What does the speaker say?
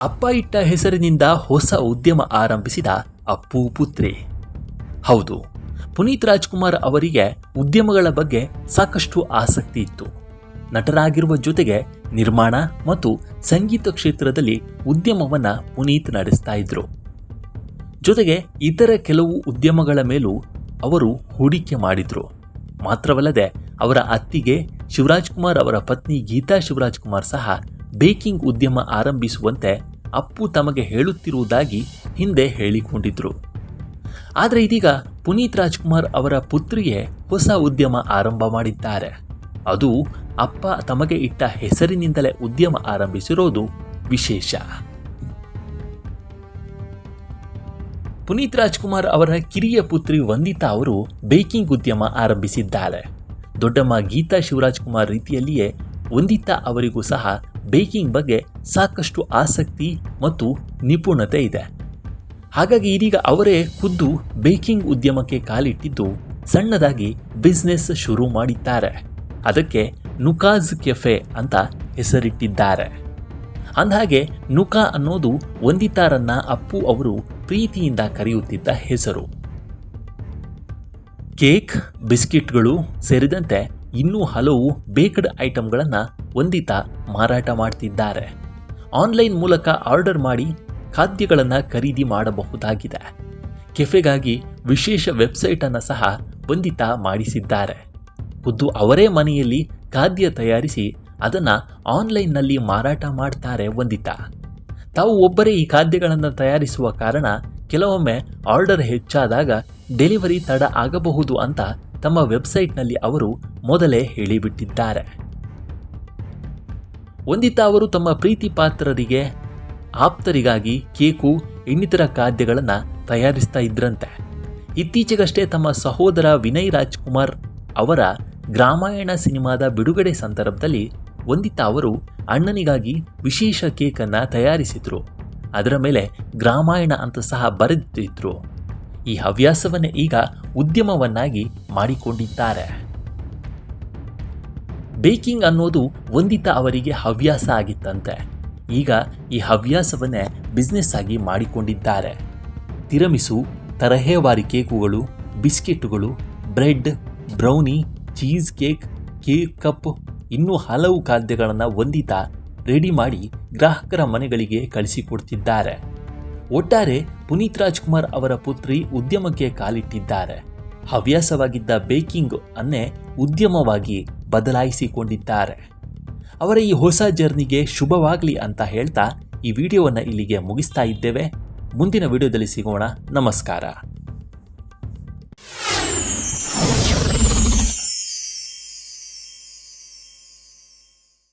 ಅಪ್ಪ ಇಟ್ಟ ಹೆಸರಿನಿಂದ ಹೊಸ ಉದ್ಯಮ ಆರಂಭಿಸಿದ ಅಪ್ಪು ಪುತ್ರಿ. ಹೌದು, ಪುನೀತ್ ರಾಜ್ಕುಮಾರ್ ಅವರಿಗೆ ಉದ್ಯಮಗಳ ಬಗ್ಗೆ ಸಾಕಷ್ಟು ಆಸಕ್ತಿ ಇತ್ತು. ನಟರಾಗಿರುವ ಜೊತೆಗೆ ನಿರ್ಮಾಣ ಮತ್ತು ಸಂಗೀತ ಕ್ಷೇತ್ರದಲ್ಲಿ ಉದ್ಯಮವನ್ನು ಪುನೀತ್ ನಡೆಸ್ತಾ ಇದ್ರು. ಜೊತೆಗೆ ಇತರ ಕೆಲವು ಉದ್ಯಮಗಳ ಮೇಲೂ ಅವರು ಹೂಡಿಕೆ ಮಾಡಿದ್ರು. ಮಾತ್ರವಲ್ಲದೆ ಅವರ ಅತ್ತಿಗೆ ಶಿವರಾಜ್ಕುಮಾರ್ ಅವರ ಪತ್ನಿ ಗೀತಾ ಶಿವರಾಜ್ಕುಮಾರ್ ಸಹ ಬೇಕಿಂಗ್ ಉದ್ಯಮ ಆರಂಭಿಸುವಂತೆ ಅಪ್ಪು ತಮಗೆ ಹೇಳುತ್ತಿರುವುದಾಗಿ ಹಿಂದೆ ಹೇಳಿಕೊಂಡಿದ್ರು. ಆದರೆ ಇದೀಗ ಪುನೀತ್ ರಾಜ್ಕುಮಾರ್ ಅವರ ಪುತ್ರಿಯೇ ಹೊಸ ಉದ್ಯಮ ಆರಂಭ ಮಾಡಿದ್ದಾರೆ. ಅದು ಅಪ್ಪ ತಮಗೆ ಇಟ್ಟ ಹೆಸರಿನಿಂದಲೇ ಉದ್ಯಮ ಆರಂಭಿಸಿರೋದು ವಿಶೇಷ. ಪುನೀತ್ ರಾಜ್ಕುಮಾರ್ ಅವರ ಕಿರಿಯ ಪುತ್ರಿ ವಂದಿತಾ ಅವರು ಬೇಕಿಂಗ್ ಉದ್ಯಮ ಆರಂಭಿಸಿದ್ದಾರೆ. ದೊಡ್ಡಮ್ಮ ಗೀತಾ ಶಿವರಾಜ್ಕುಮಾರ್ ರೀತಿಯಲ್ಲಿಯೇ ವಂದಿತಾ ಅವರಿಗೂ ಸಹ ಬೇಕಿಂಗ್ ಬಗ್ಗೆ ಸಾಕಷ್ಟು ಆಸಕ್ತಿ ಮತ್ತು ನಿಪುಣತೆ ಇದೆ. ಹಾಗಾಗಿ ಇದೀಗ ಅವರೇ ಖುದ್ದು ಬೇಕಿಂಗ್ ಉದ್ಯಮಕ್ಕೆ ಕಾಲಿಟ್ಟಿದ್ದು ಸಣ್ಣದಾಗಿ ಬಿಸ್ನೆಸ್ ಶುರು ಮಾಡಿದ್ದಾರೆ. ಅದಕ್ಕೆ ನುಕಾಜ್ ಕೆಫೆ ಅಂತ ಹೆಸರಿಟ್ಟಿದ್ದಾರೆ. ಅಂದಹಾಗೆ ನುಕಾ ಅನ್ನೋದು ವಂದಿತಾರನ್ನ ಅಪ್ಪು ಅವರು ಪ್ರೀತಿಯಿಂದ ಕರೆಯುತ್ತಿದ್ದ ಹೆಸರು. ಕೇಕ್, ಬಿಸ್ಕಿಟ್ಗಳು ಸೇರಿದಂತೆ ಇನ್ನೂ ಹಲವು ಬೇಕ್ಡ್ ಐಟಂಗಳನ್ನು ವಂದಿತಾ ಮಾರಾಟ ಮಾಡ್ತಿದ್ದಾರೆ. ಆನ್ಲೈನ್ ಮೂಲಕ ಆರ್ಡರ್ ಮಾಡಿ ಖಾದ್ಯಗಳನ್ನು ಖರೀದಿ ಮಾಡಬಹುದಾಗಿದೆ. ಕೆಫೆಗಾಗಿ ವಿಶೇಷ ವೆಬ್ಸೈಟನ್ನು ಸಹ ವಂದಿತಾ ಮಾಡಿಸಿದ್ದಾರೆ. ಖುದ್ದು ಅವರೇ ಮನೆಯಲ್ಲಿ ಖಾದ್ಯ ತಯಾರಿಸಿ ಅದನ್ನು ಆನ್ಲೈನ್ನಲ್ಲಿ ಮಾರಾಟ ಮಾಡ್ತಾರೆ ವಂದಿತಾ. ತಾವು ಒಬ್ಬರೇ ಈ ಖಾದ್ಯಗಳನ್ನು ತಯಾರಿಸುವ ಕಾರಣ ಕೆಲವೊಮ್ಮೆ ಆರ್ಡರ್ ಹೆಚ್ಚಾದಾಗ ಡೆಲಿವರಿ ತಡ ಆಗಬಹುದು ಅಂತ ತಮ್ಮ ವೆಬ್ಸೈಟ್ನಲ್ಲಿ ಅವರು ಮೊದಲೇ ಹೇಳಿಬಿಟ್ಟಿದ್ದಾರೆ. ವಂದಿತಾ ಅವರು ತಮ್ಮ ಪ್ರೀತಿ ಪಾತ್ರರಿಗೆ, ಆಪ್ತರಿಗಾಗಿ ಕೇಕು, ಇನ್ನಿತರ ಖಾದ್ಯಗಳನ್ನು ತಯಾರಿಸ್ತಾ ಇದ್ರಂತೆ. ಇತ್ತೀಚೆಗಷ್ಟೇ ತಮ್ಮ ಸಹೋದರ ವಿನಯ್ ರಾಜ್ಕುಮಾರ್ ಅವರ ಗ್ರಾಮಾಯಣ ಸಿನಿಮಾದ ಬಿಡುಗಡೆ ಸಂದರ್ಭದಲ್ಲಿ ವಂದಿತಾ ಅವರು ಅಣ್ಣನಿಗಾಗಿ ವಿಶೇಷ ಕೇಕನ್ನು ತಯಾರಿಸಿದ್ರು. ಅದರ ಮೇಲೆ ಗ್ರಾಮಾಯಣ ಅಂತ ಸಹ ಬರೆದಿದ್ರು. ಈ ಹವ್ಯಾಸವನ್ನೇ ಈಗ ಉದ್ಯಮವನ್ನಾಗಿ ಮಾಡಿಕೊಂಡಿದ್ದಾರೆ. ಬೇಕಿಂಗ್ ಅನ್ನೋದು ವಂದಿತಾ ಅವರಿಗೆ ಹವ್ಯಾಸ ಆಗಿತ್ತಂತೆ. ಈಗ ಈ ಹವ್ಯಾಸವನ್ನೇ ಬಿಸ್ನೆಸ್ ಆಗಿ ಮಾಡಿಕೊಂಡಿದ್ದಾರೆ. ತಿರಮಿಸು, ತರಹೇವಾರಿ ಕೇಕುಗಳು, ಬಿಸ್ಕೆಟ್ಟುಗಳು, bread, brownie, cheese cake, cake cup, ಇನ್ನೂ ಹಲವು ಖಾದ್ಯಗಳನ್ನು ವಂದಿತಾ ರೆಡಿ ಮಾಡಿ ಗ್ರಾಹಕರ ಮನೆಗಳಿಗೆ ಕಳಿಸಿಕೊಡ್ತಿದ್ದಾರೆ. ಒಟ್ಟಾರೆ ಪುನೀತ್ ರಾಜ್ಕುಮಾರ್ ಅವರ ಪುತ್ರಿ ಉದ್ಯಮಕ್ಕೆ ಕಾಲಿಟ್ಟಿದ್ದಾರೆ. ಹವ್ಯಾಸವಾಗಿದ್ದ ಬೇಕಿಂಗ್ ಅನ್ನೇ ಉದ್ಯಮವಾಗಿ ಬದಲಾಯಿಸಿಕೊಂಡಿದ್ದಾರೆ. ಅವರ ಈ ಹೊಸ ಜರ್ನಿಗೆ ಶುಭವಾಗಲಿ ಅಂತ ಹೇಳ್ತಾ ಈ ವಿಡಿಯೋವನ್ನು ಇಲ್ಲಿಗೆ ಮುಗಿಸ್ತಾ ಇದ್ದೇವೆ. ಮುಂದಿನ ವಿಡಿಯೋದಲ್ಲಿ ಸಿಗೋಣ. ನಮಸ್ಕಾರ.